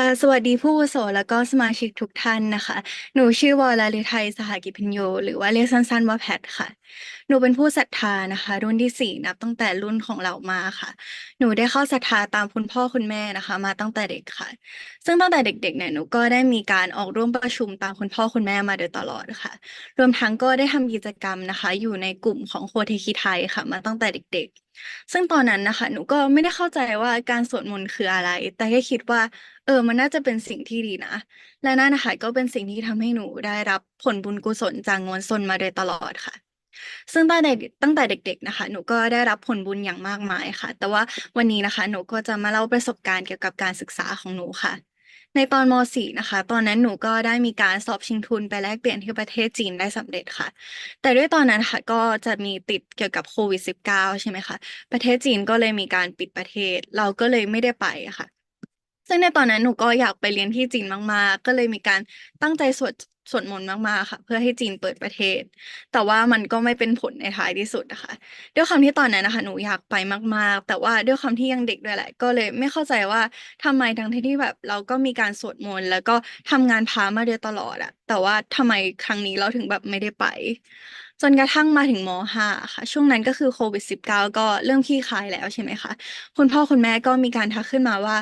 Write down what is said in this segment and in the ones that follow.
ค่ะสวัสดีผู้อาวุโสแล้วก็สมาชิกทุกท่านนะคะหนูชื่อวรฤทัยสหกิจพิญโยหรือว่าเรียกสั้นๆว่าแพทค่ะหนูเป็นผู้ศรัทธานะคะรุ่นที่สี่นับตั้งแต่รุ่นของเรามาค่ะหนูได้เข้าศรัทธาตามคุณพ่อคุณแม่นะคะมาตั้งแต่เด็กค่ะซึ่งตั้งแต่เด็กๆเนี่ยหนูก็ได้มีการออกร่วมประชุมตามคุณพ่อคุณแม่มาโดยตลอดค่ะรวมทั้งก็ได้ทำกิจกรรมนะคะอยู่ในกลุ่มของโคเทคิไทยค่ะมาตั้งแต่เด็กๆซึ่งตอนนั้นนะคะหนูก็ไม่ได้เข้าใจว่าการสวดมนต์คืออะไรแต่แค่คิดว่า มันน่าจะเป็นสิ่งที่ดีนะ และนั่นนะคะก็เป็นสิ่งที่ทำให้หนูได้รับผลบุญกุศลจากมวลชนมาโดยตลอดค่ะ ซึ่งตั้งแต่เด็กๆนะคะหนูก็ได้รับผลบุญอย่างมากมายค่ะ แต่ว่าวันนี้นะคะหนูก็จะมาเล่าประสบการณ์เกี่ยวกับการศึกษาของหนูค่ะ ในตอนม .4 นะคะตอนนั้นหนูก็ได้มีการสอบชิงทุนไปแลกเปลี่ยนที่ประเทศจีนได้สำเร็จค่ะแต่ด้วยตอนนั้นค่ะก็จะมีติดเกี่ยวกับโควิด-19ใช่ไหมคะประเทศจีนก็เลยมีการปิดประเทศเราก็เลยไม่ได้ไปค่ะ ซึ่งในตอนนั้นหนูก็อยากไปเรียนที่จีนมากๆก็เลยมีการตั้งใจสวดมนต์มากๆค่ะเพื่อให้จีนเปิดประเทศแต่ว่ามันก็ไม่เป็นผลในท้ายที่สุดนะคะด้วยความที่ตอนนั้นนะคะหนูอยากไปมากๆแต่ว่าด้วยความที่ยังเด็กด้วยแหละก็เลยไม่เข้าใจว่าทำไมทั้งที่แบบเราก็มีการสวดมนต์แล้วก็ทำงานพระมาโดยตลอดอะแต่ว่าทำไมครั้งนี้เราถึงแบบไม่ได้ไปจนกระทั่งมาถึงม .5 ค่ะช่วงนั้นก็คือโควิด19ก็เริ่มคลี่คลายแล้วใช่ไหมคะคุณพ่อคุณแม่ก็มีการทักขึ้นมาว่า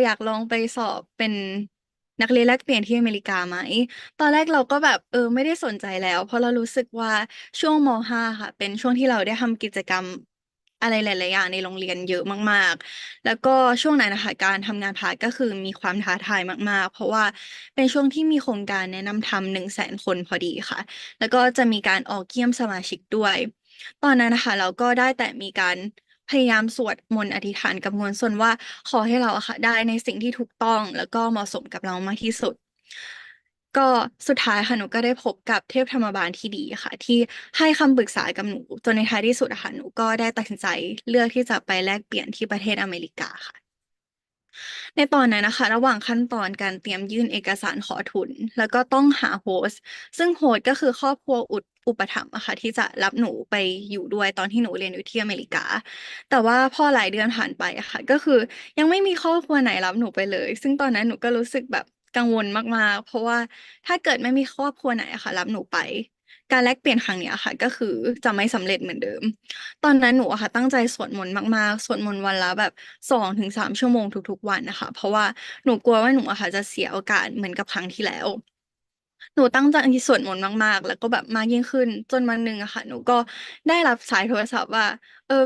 อยากลองไปสอบเป็นนักเรียนแลกเปลี่ยนที่อเมริกาไหมตอนแรกเราก็แบบไม่ได้สนใจแล้วเพราะเรารู้สึกว่าช่วงม .5 ค่ะเป็นช่วงที่เราได้ทำกิจกรรมอะไรหลายๆอย่างในโรงเรียนเยอะมากๆแล้วก็ช่วงนั้นนะคะการทำงานพาร์ทก็คือมีความท้าทายมากๆเพราะว่าเป็นช่วงที่มีโครงการแนะนำทำ100,000 คนพอดีค่ะแล้วก็จะมีการออกเยี่ยมสมาชิกด้วยตอนนั้นนะคะเราก็ได้แต่มีการ พยายามสวดมนต์อธิษฐานกับมวลชนว่าขอให้เราอะค่ะได้ในสิ่งที่ถูกต้องแล้วก็เหมาะสมกับเรามากที่สุดก็สุดท้ายค่ะหนูก็ได้พบกับเทพธรรมบาลที่ดีค่ะที่ให้คำปรึกษากับหนูจนในท้ายที่สุดอะค่ะหนูก็ได้ตัดสินใจเลือกที่จะไปแลกเปลี่ยนที่ประเทศอเมริกาค่ะ ในตอนนั้นนะคะระหว่างขั้นตอนการเตรียมยื่นเอกสารขอทุนแล้วก็ต้องหาโฮสต์ซึ่งโฮสต์ก็คือครอบครัวอุปถัมภ์อะค่ะที่จะรับหนูไปอยู่ด้วยตอนที่หนูเรียนอยู่ที่อเมริกาแต่ว่าพอหลายเดือนผ่านไปอะค่ะก็คือยังไม่มีครอบครัวไหนรับหนูไปเลยซึ่งตอนนั้นหนูก็รู้สึกแบบกังวลมากๆเพราะว่าถ้าเกิดไม่มีครอบครัวไหนอะค่ะรับหนูไปการแลกเปลี่ยนครั้งเนี้ยค่ะก็คือจะไม่สำเร็จเหมือนเดิม ตอนนั้นหนูอะค่ะตั้งใจสวดมนต์มากๆสวดมนต์วันละแบบ2 ถึง 3 ชั่วโมงทุกๆวันนะคะเพราะว่าหนูกลัวว่าหนูอะค่ะจะเสียโอกาสเหมือนกับครั้งที่แล้วหนูตั้งใจสวดมนต์มากๆแล้วก็แบบมากยิ่งขึ้นจนวันหนึ่งอะค่ะหนูก็ได้รับสายโทรศัพท์ว่า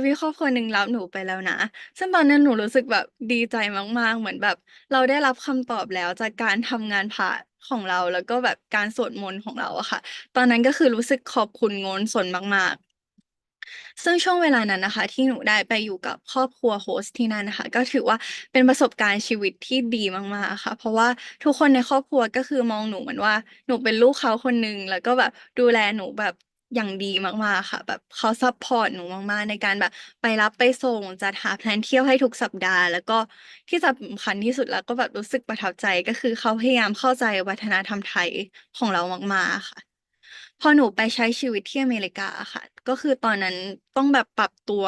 มีครอบครัวหนึ่งรับหนูไปแล้วนะซึ่งตอนนั้นหนูรู้สึกแบบดีใจมากๆเหมือนแบบเราได้รับคำตอบแล้วจากการทำงานผ่านของเราแล้วก็แบบการสวดมนต์ของเราอะค่ะตอนนั้นก็คือรู้สึกขอบคุณโงนสนมากๆ ซึ่งช่วงเวลานั้นนะคะที่หนูได้ไปอยู่กับครอบครัวโฮสต์ที่นั่นนะคะก็ถือว่าเป็นประสบการณ์ชีวิตที่ดีมากๆค่ะเพราะว่าทุกคนในครอบครัวก็คือมองหนูเหมือนว่าหนูเป็นลูกเขาคนหนึ่งแล้วก็แบบดูแลหนูแบบอย่างดีมากๆค่ะแบบเขาซัพพอร์ตหนูมากๆในการแบบไปรับไปส่งจัดหาแพลนเที่ยวให้ทุกสัปดาห์แล้วก็ที่สำคัญที่สุดแล้วก็แบบรู้สึกประทับใจก็คือเขาพยายามเข้าใจวัฒนธรรมไทยของเรามากๆค่ะ พอหนูไปใช้ชีวิตที่อเมริกาค่ะก็คือตอนนั้นต้องแบบปรับตัว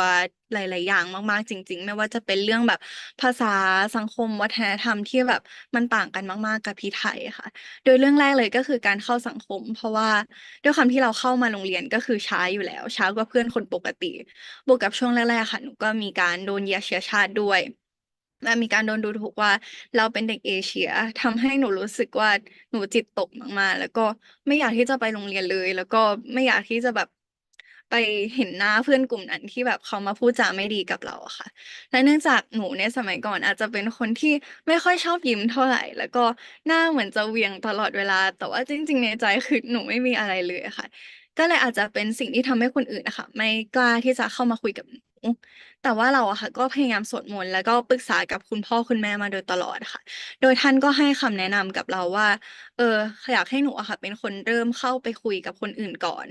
หลายๆอย่างมากๆจริงๆไม่ว่าจะเป็นเรื่องแบบภาษาสังคมวัฒนธรรมที่แบบมันต่างกันมากๆกับที่ไทยค่ะโดยเรื่องแรกเลยก็คือการเข้าสังคมเพราะว่าด้วยความที่เราเข้ามาโรงเรียนก็คือช้าอยู่แล้วช้ากว่าเพื่อนคนปกติบวกกับช่วงแรกๆค่ะหนูก็มีการโดนเหยียดเชื้อชาติด้วยและมีการโดนดูถูกว่าเราเป็นเด็กเอเชียทำให้หนูรู้สึกว่าหนูจิตตกมากๆแล้วก็ ไม่อยากที่จะไปโรงเรียนเลยแล้วก็ไม่อยากที่จะแบบไปเห็นหน้าเพื่อนกลุ่มนั้นที่แบบเขามาพูดจาไม่ดีกับเราอะค่ะและเนื่องจากหนูในสมัยก่อนอาจจะเป็นคนที่ไม่ค่อยชอบยิ้มเท่าไหร่แล้วก็หน้าเหมือนจะเหวี่ยงตลอดเวลาแต่ว่าจริงๆในใจคือหนูไม่มีอะไรเลยอะค่ะก็เลยอาจจะเป็นสิ่งที่ทำให้คนอื่นนะคะไม่กล้าที่จะเข้ามาคุยกับหนูแต่ว่าเราอะค่ะก็พยายามสวดมนต์แล้วก็ปรึกษากับคุณพ่อคุณแม่มาโดยตลอดค่ะโดยท่านก็ให้คำแนะนำกับเราว่า เอออยากให้หนูอะค่ะเป็นคนเริ่มเข้าไปคุยกับคนอื่นก่อน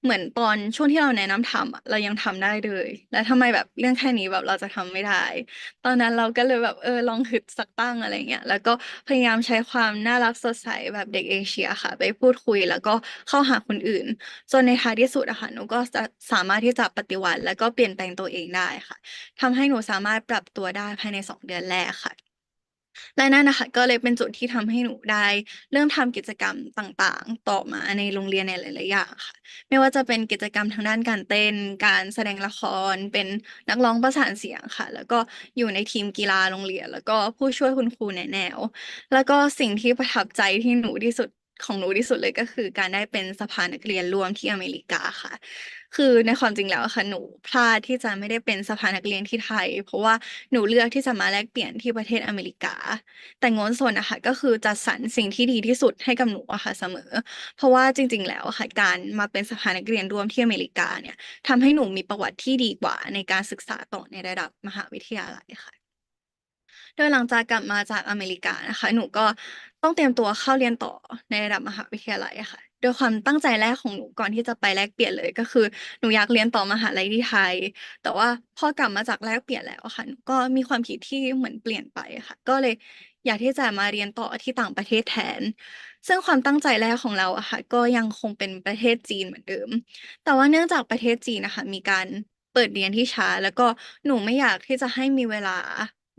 เหมือนตอนช่วงที่เราแนะนำทำอะเรายังทำได้เลยแล้วทำไมแบบเรื่องแค่นี้แบบเราจะทำไม่ได้ตอนนั้นเราก็เลยแบบลองฮึดสักตั้งอะไรเงี้ยแล้วก็พยายามใช้ความน่ารักสดใสแบบเด็กเอเชียค่ะไปพูดคุยแล้วก็เข้าหาคนอื่นจนในท้ายที่สุดอะค่ะหนูก็จะสามารถที่จะปฏิวัติแล้วก็เปลี่ยนแปลงตัวเองได้ค่ะทำให้หนูสามารถปรับตัวได้ภายใน2 เดือนแรกค่ะ และนั่นนะคะก็เลยเป็นจุดที่ทำให้หนูได้เริ่มทำกิจกรรมต่างๆต่อมาในโรงเรียนในหลายๆอย่างค่ะไม่ว่าจะเป็นกิจกรรมทางด้านการเต้นการแสดงละครเป็นนักร้องประสานเสียงค่ะแล้วก็อยู่ในทีมกีฬาโรงเรียนแล้วก็ผู้ช่วยคุณครูแนะแนวแล้วก็สิ่งที่ประทับใจที่หนูที่สุดของหนูที่สุดเลยก็คือการได้เป็นสภานักเรียนร่วมที่อเมริกาค่ะ คือในความจริงแล้วอะค่ะหนูพลาดที่จะไม่ได้เป็นสภานักเรียนที่ไทยเพราะว่าหนูเลือกที่จะมาแลกเปลี่ยนที่ประเทศอเมริกาแต่โง้นส่วนนะคะก็คือจัดสรรสิ่งที่ดีที่สุดให้กับหนูอะค่ะเสมอเพราะว่าจริงๆแล้วอะค่ะการมาเป็นสภานักเรียนร่วมที่อเมริกาเนี่ยทำให้หนูมีประวัติที่ดีกว่าในการศึกษาต่อในระดับมหาวิทยาลัยค่ะ โดยหลังจากกลับมาจากอเมริกานะคะหนูก็ต้องเตรียมตัวเข้าเรียนต่อในระดับมหาวิทยาลัยอะค่ะโดยความตั้งใจแรกของหนูก่อนที่จะไปแลกเปลี่ยนเลยก็คือหนูอยากเรียนต่อมหาลัยที่ไทยแต่ว่าพอกลับมาจากแลกเปลี่ยนแล้วอะค่ะหนูก็มีความคิดที่เหมือนเปลี่ยนไปอะค่ะก็เลยอยากที่จะมาเรียนต่อที่ต่างประเทศแทนซึ่งความตั้งใจแรกของเราอะค่ะก็ยังคงเป็นประเทศจีนเหมือนเดิม แต่ว่าเนื่องจากประเทศจีนนะคะมีการเปิดเรียนที่ช้าแล้วก็หนูไม่อยากที่จะให้มีเวลา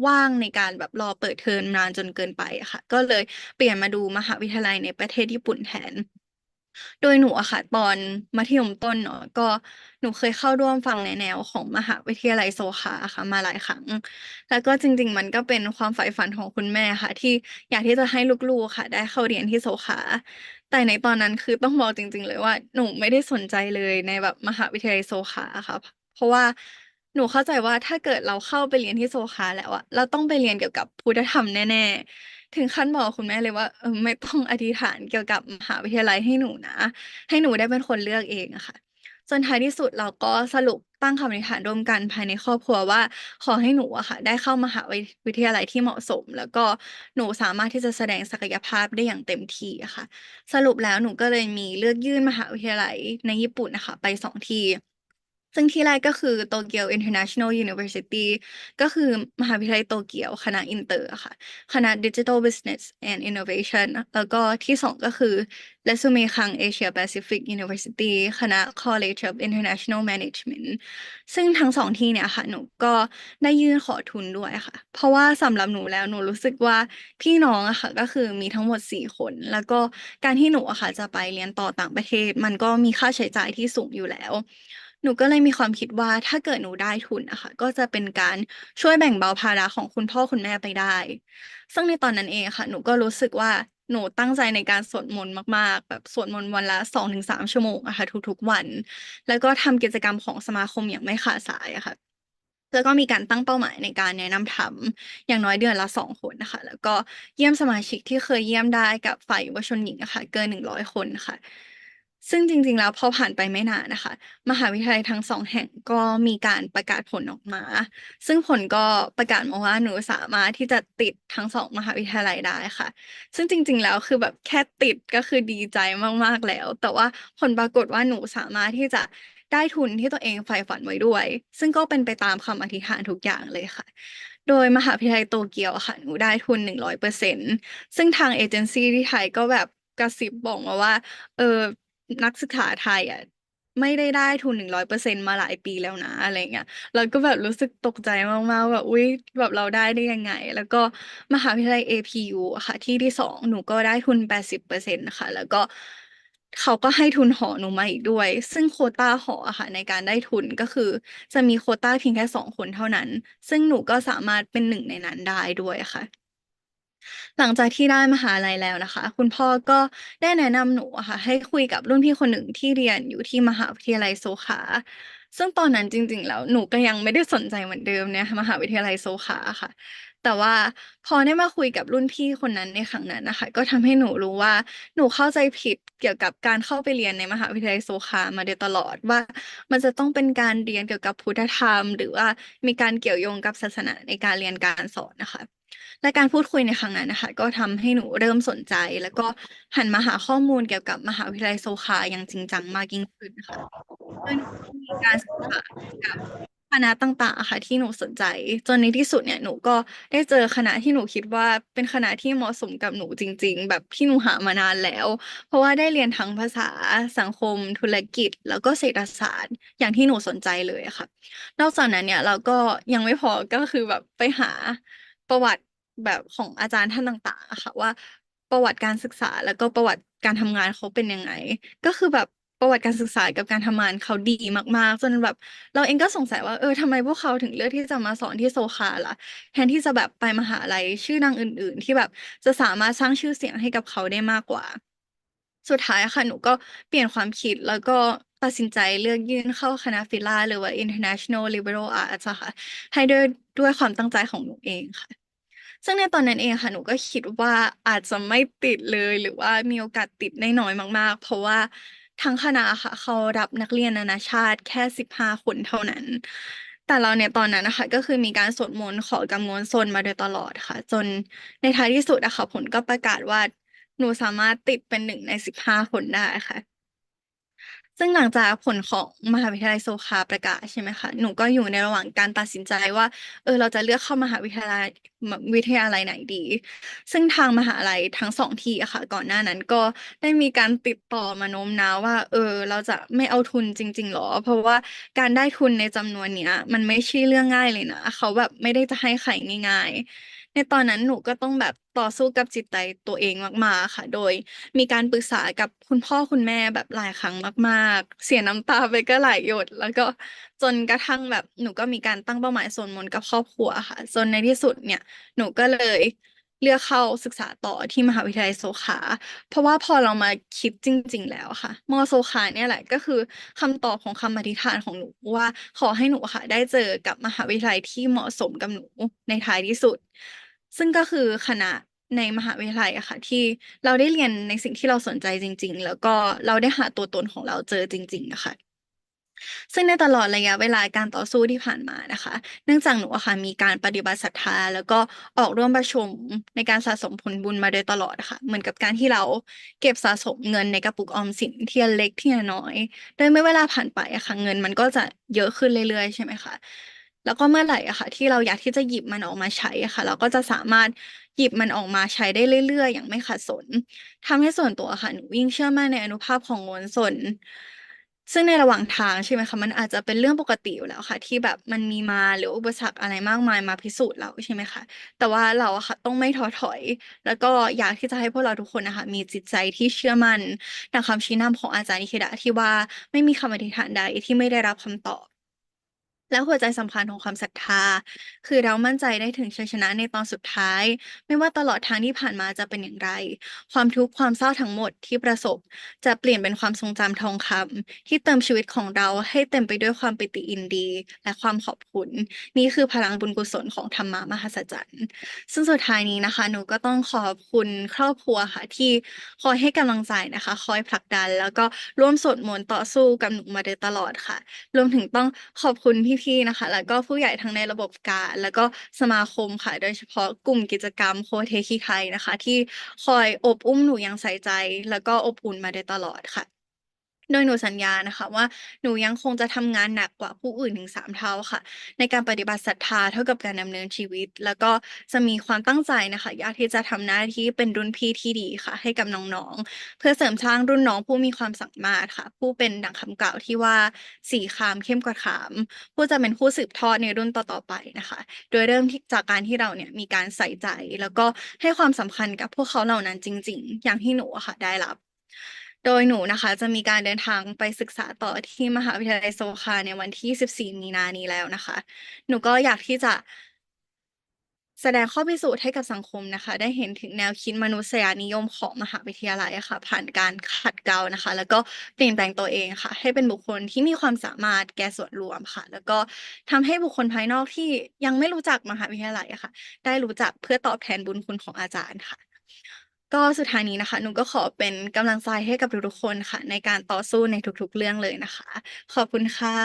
ว่างในการแบบรอเปิดเทอมนานจนเกินไปอะค่ะก็เลยเปลี่ยนมาดูมหาวิทยาลัยในประเทศญี่ปุ่นแทนโดยหนูอะค่ะตอนมัธยมต้นเนาะก็หนูเคยเข้าร่วมฟังในแนวของมหาวิทยาลัยโซฮาค่ะมาหลายครั้งแล้วก็จริงๆมันก็เป็นความใฝ่ฝันของคุณแม่ค่ะที่อยากที่จะให้ลูกๆค่ะได้เข้าเรียนที่โซฮา แต่ในตอนนั้นคือต้องบอกจริงๆเลยว่าหนูไม่ได้สนใจเลยในแบบมหาวิทยาลัยโซฮาค่ะเพราะว่าหนูเข้าใจว่าถ้าเกิดเราเข้าไปเรียนที่โซฮาแล้วอะเราต้องไปเรียนเกี่ยวกับพุทธธรรมแน่ๆถึงขั้นบอกคุณแม่เลยว่าไม่ต้องอธิษฐานเกี่ยวกับมหาวิทยาลัยให้หนูนะให้หนูได้เป็นคนเลือกเองอะค่ะจนท้ายที่สุดเราก็สรุปตั้งคำอธิษฐานร่วมกันภายในครอบครัวว่าขอให้หนูอะค่ะได้เข้ามหาวิทยาลัยที่เหมาะสมแล้วก็หนูสามารถที่จะแสดงศักยภาพได้อย่างเต็มที่อะค่ะ สรุปแล้วหนูก็เลยมีเลือกยื่นมหาวิทยาลัยในญี่ปุ่นนะคะไป2 ที่ซึ่งที่แรกก็คือโตเกียว International University ก็คือมหาวิทยาลัยโตเกียวคณะอินเตอร์ค่ะคณะ Digital Business and Innovation แล้วก็ที่สองก็คือ Resume คัง Asia Pacific University คณะ College of International Management ซึ่งทั้ง2 ที่เนี่ยค่ะหนูก็ได้ยื่นขอทุนด้วยค่ะเพราะว่าสำหรับหนูแล้วหนูรู้สึกว่าพี่น้องอะค่ะก็คือมีทั้งหมด4 คนแล้วก็การที่หนูอะค่ะจะไปเรียนต่อต่างประเทศมันก็มีค่าใช้จ่ายที่สูงอยู่แล้วหนูก็เลยมีความคิดว่าถ้าเกิดหนูได้ทุนนะคะก็จะเป็นการช่วยแบ่งเบาภาระของคุณพ่อคุณแม่ไปได้ซึ่งในตอนนั้นเองค่ะหนูก็รู้สึกว่าหนูตั้งใจในการสวดมนต์มากๆแบบสวดมนต์วันละ2 ถึง 3 ชั่วโมงอะค่ะทุกๆวัน แล้วก็ทำกิจกรรมของสมาคมอย่างไม่ขาดสายอะค่ะแล้วก็มีการตั้งเป้าหมายในการแนะนำทำอย่างน้อยเดือนละ2 คนนะคะแล้วก็เยี่ยมสมาชิกที่เคยเยี่ยมได้กับฝ่ายเยาวชนหญิงอะค่ะเกิน100 คนค่ะซึ่งจริงๆแล้วพอผ่านไปไม่นานนะคะมหาวิทยาลัยทั้ง2 แห่งก็มีการประกาศผลออกมาซึ่งผลก็ประกาศมาว่าหนูสามารถที่จะติดทั้ง2 มหาวิทยาลัยได้ค่ะ ซึ่งจริงๆ แล้วคือแบบแค่ติดก็คือดีใจมากๆ แล้ว แต่ว่าผลปรากฏว่าหนูสามารถที่จะได้ทุนที่ตัวเองใฝ่ฝันไว้ด้วย ซึ่งก็เป็นไปตามคำอธิษฐานทุกอย่างเลยค่ะ โดยมหาวิทยาลัยโตเกียวอะค่ะหนูได้ทุน100%ซึ่งทางเอเจนซี่ที่ไทยก็แบบกระซิบบอกมาว่าเออนักศึกษาไทยอ่ะไม่ได้ทุน100%มาหลายปีแล้วนะอะไรเงี้ย เราก็แบบรู้สึกตกใจมากๆแบบอุ๊ยแบบเราได้ยังไงแล้วก็มหาวิทยาลัย APU อะค่ะที่ 2หนูก็ได้ทุน80%ค่ะแล้วก็เขาก็ให้ทุนหอหนูมาอีกด้วยซึ่งโควต้าหออะค่ะในการได้ทุนก็คือจะมีโควต้าเพียงแค่2 คนเท่านั้นซึ่งหนูก็สามารถเป็นหนึ่งในนั้นได้ด้วยค่ะ หลังจากที่ได้มหาลัยแล้วนะคะคุณพ่อก็ได้แนะนำหนูอะค่ะให้คุยกับรุ่นพี่คนหนึ่งที่เรียนอยู่ที่มหาวิทยาลัยโซคาซึ่งตอนนั้นจริงๆแล้วหนูก็ยังไม่ได้สนใจเหมือนเดิมเนี่ยมหาวิทยาลัยโซคาค่ะแต่ว่าพอได้มาคุยกับรุ่นพี่คนนั้นในครั้งนั้นนะคะก็ทำให้หนูรู้ว่าหนูเข้าใจผิดเกี่ยวกับการเข้าไปเรียนในมหาวิทยาลัยโซคามาโดยตลอดว่ามันจะต้องเป็นการเรียนเกี่ยวกับพุทธธรรมหรือว่ามีการเกี่ยวโยงกับศาสนาในการเรียนการสอนนะคะ และการพูดคุยในครั้งนั้นนะคะก็ทำให้หนูเริ่มสนใจแล้วก็หันมาหาข้อมูลเกี่ยวกับมหาวิทยาลัยโซคาอย่างจริงจังมากยิ่งขึ้นค่ะโดยหนูก็มีการศึกษากับคณะต่างๆอะค่ะที่หนูสนใจจนในที่สุดเนี่ยหนูก็ได้เจอคณะที่หนูคิดว่าเป็นคณะที่เหมาะสมกับหนูจริงๆแบบที่หนูหามานานแล้วเพราะว่าได้เรียนทั้งภาษาสังคมธุรกิจแล้วก็เศรษฐศาสตร์อย่างที่หนูสนใจเลยอะค่ะนอกจากนั้นเนี่ยเราก็ยังไม่พอก็คือแบบไปหาประวัติ แบบของอาจารย์ท่านต่างๆอะค่ะว่าประวัติการศึกษาแล้วก็ประวัติการทำงานเขาเป็นยังไงก็คือแบบประวัติการศึกษากับการทำงานเขาดีมากๆจนแบบเราเองก็สงสัยว่าทำไมพวกเขาถึงเลือกที่จะมาสอนที่โซคาล่ะแทนที่จะแบบไปมหาลัยชื่อดังอื่นๆที่แบบจะสามารถสร้างชื่อเสียงให้กับเขาได้มากกว่า สุดท้ายอะค่ะหนูก็เปลี่ยนความคิดแล้วก็ตัดสินใจเลือกยื่นเข้าคณะฟิลาหรือว่า International Liberal Arts อะค่ะให้ด้วยความตั้งใจของหนูเองค่ะซึ่งในตอนนั้นเองค่ะหนูก็คิดว่าอาจจะไม่ติดเลยหรือว่ามีโอกาสติดได้น้อยมากๆเพราะว่าทั้งคณะค่ะเขารับนักเรียนนานาชาติแค่15 คนเท่านั้นแต่เราเนี่ยตอนนั้นนะคะก็คือมีการสวดมนต์ขอกำมวลซนมาโดยตลอดค่ะจนในท้ายที่สุดอะค่ะผลก็ประกาศว่า หนูสามารถติดเป็น1 ใน 15 คนได้ค่ะซึ่งหลังจากผลของมหาวิทยาลัยโซคาประกาศใช่ไหมคะหนูก็อยู่ในระหว่างการตัดสินใจว่าเราจะเลือกเข้ามหาวิทยาลัยไหนดีซึ่งทางมหาลัยทั้งสองที่อะค่ะก่อนหน้านั้นก็ได้มีการติดต่อมาโน้มน้าวว่าเราจะไม่เอาทุนจริงๆหรอเพราะว่าการได้ทุนในจำนวนเนี้ยมันไม่ใช่เรื่องง่ายเลยนะเขาแบบไม่ได้จะให้ใครง่ายๆ ในตอนนั้นหนูก็ต้องแบบต่อสู้กับจิตใจตัวเองมากๆค่ะโดยมีการปรึกษากับคุณพ่อคุณแม่แบบหลายครั้งมากๆเสียน้ำตาไปก็หลายหยดแล้วก็จนกระทั่งแบบหนูก็มีการตั้งเป้าหมายสวดมนต์กับครอบครัวค่ะจนในที่สุดเนี่ยหนูก็เลยเลือกเข้าศึกษาต่อที่มหาวิทยาลัยโสขาเพราะว่าพอเรามาคิดจริงๆแล้วค่ะมอโสขาเนี่ยแหละก็คือคำตอบของคำอธิษฐานของหนูว่าขอให้หนูค่ะได้เจอกับมหาวิทยาลัยที่เหมาะสมกับหนูในท้ายที่สุด ซึ่งก็คือคณะในมหาวิทยาลัยอะค่ะที่เราได้เรียนในสิ่งที่เราสนใจจริงๆแล้วก็เราได้หาตัวตนของเราเจอจริงๆอะค่ะ ซึ่งในตลอดระยะเวลาการต่อสู้ที่ผ่านมานะคะเนื่องจากหนูอะค่ะมีการปฏิบัติศรัทธาแล้วก็ออกร่วมประชุมในการสะสมผลบุญมาโดยตลอดค่ะเหมือนกับการที่เราเก็บสะสมเงินในกระปุกออมสินทีละเล็กทีละน้อยโดยเมื่อเวลาผ่านไปอะค่ะเงินมันก็จะเยอะขึ้นเรื่อยๆใช่ไหมคะแล้วก็เมื่อไหร่อะค่ะที่เราอยากที่จะหยิบมันออกมาใช้อะค่ะเราก็จะสามารถหยิบมันออกมาใช้ได้เรื่อยๆอย่างไม่ขัดสน ทำให้ส่วนตัวค่ะหนูยิ่งเชื่อมั่นในอานุภาพของโงนสนซึ่งในระหว่างทางใช่ไหมคะมันอาจจะเป็นเรื่องปกติอยู่แล้วค่ะที่แบบมันมีมาหรืออุปสรรคอะไรมากมายมาพิสูจน์เราใช่ไหมคะแต่ว่าเราอะค่ะต้องไม่ท้อถอยแล้วก็อยากที่จะให้พวกเราทุกคนนะคะมีจิตใจที่เชื่อมั่นดังคำชี้นำของอาจารย์นิเคดะที่ว่าไม่มีคำอธิษฐานใดที่ไม่ได้รับคำตอบ แล้วหัวใจสำคัญของความศรัทธาคือเรามั่นใจได้ถึงชัยชนะในตอนสุดท้ายไม่ว่าตลอดทางที่ผ่านมาจะเป็นอย่างไรความทุกข์ความเศร้าทั้งหมดที่ประสบจะเปลี่ยนเป็นความทรงจำทองคำที่เติมชีวิตของเราให้เต็มไปด้วยความปิติยินดีและความขอบคุณนี่คือพลังบุญกุศลของธรรมะมหัศจรรย์ซึ่งสุดท้ายนี้นะคะหนูก็ต้องขอบคุณครอบครัวค่ะที่คอยให้กำลังใจนะคะคอยผลักดันแล้วก็ร่วมสวดมนต์ต่อสู้กับหนูมาโดยตลอดค่ะ รวมถึงต้องขอบคุณพี่ๆนะคะแล้วก็ผู้ใหญ่ทั้งในระบบการแล้วก็สมาคมค่ะโดยเฉพาะกลุ่มกิจกรรมโคเทคิไทยนะคะที่คอยอบอุ้มหนูอย่างใส่ใจแล้วก็อบอุ่นมาโดยตลอดค่ะโดยหนูสัญญานะคะว่าหนูยังคงจะทำงานหนักกว่าผู้อื่นถึง3 เท่าค่ะในการปฏิบัติศรัทธาเท่ากับการดำเนินชีวิตแล้วก็จะมีความตั้งใจนะคะอยากที่จะทำหน้าที่เป็นรุ่นพี่ที่ดีค่ะให้กับน้องๆ เพื่อเสริมสร้างรุ่นน้องผู้มีความสามารถค่ะผู้เป็นดั่งคำกล่าวที่ว่าสี่คามเข้มกว่าขามผู้จะเป็นผู้สืบทอดในรุ่นต่อๆไปนะคะโดยเริ่มที่จากการที่เราเนี่ยมีการใส่ใจแล้วก็ให้ความสำคัญกับพวกเขาเหล่านั้นจริงๆอย่างที่หนูอะค่ะได้รับโดยหนูนะคะจะมีการเดินทางไปศึกษาต่อที่มหาวิทยาลัยโซคาในวันที่14มีนานี้แล้วนะคะหนูก็อยากที่จะ แสดงข้อพิสูจน์ให้กับสังคมนะคะได้เห็นถึงแนวคิดมนุษยนิยมของมหาวิทยาลัยอะค่ะผ่านการขัดเกลานะคะแล้วก็เปลี่ยนแปลงตัวเองค่ะให้เป็นบุคคลที่มีความสามารถแก่ส่วนรวมค่ะแล้วก็ทำให้บุคคลภายนอกที่ยังไม่รู้จักมหาวิทยาลัยอะค่ะได้รู้จักเพื่อตอบแทนบุญคุณของอาจารย์ค่ะก็สุดท้ายนี้นะคะหนูก็ขอเป็นกำลังใจให้กับทุกๆคนค่ะในการต่อสู้ในทุกๆเรื่องเลยนะคะขอบคุณค่ะ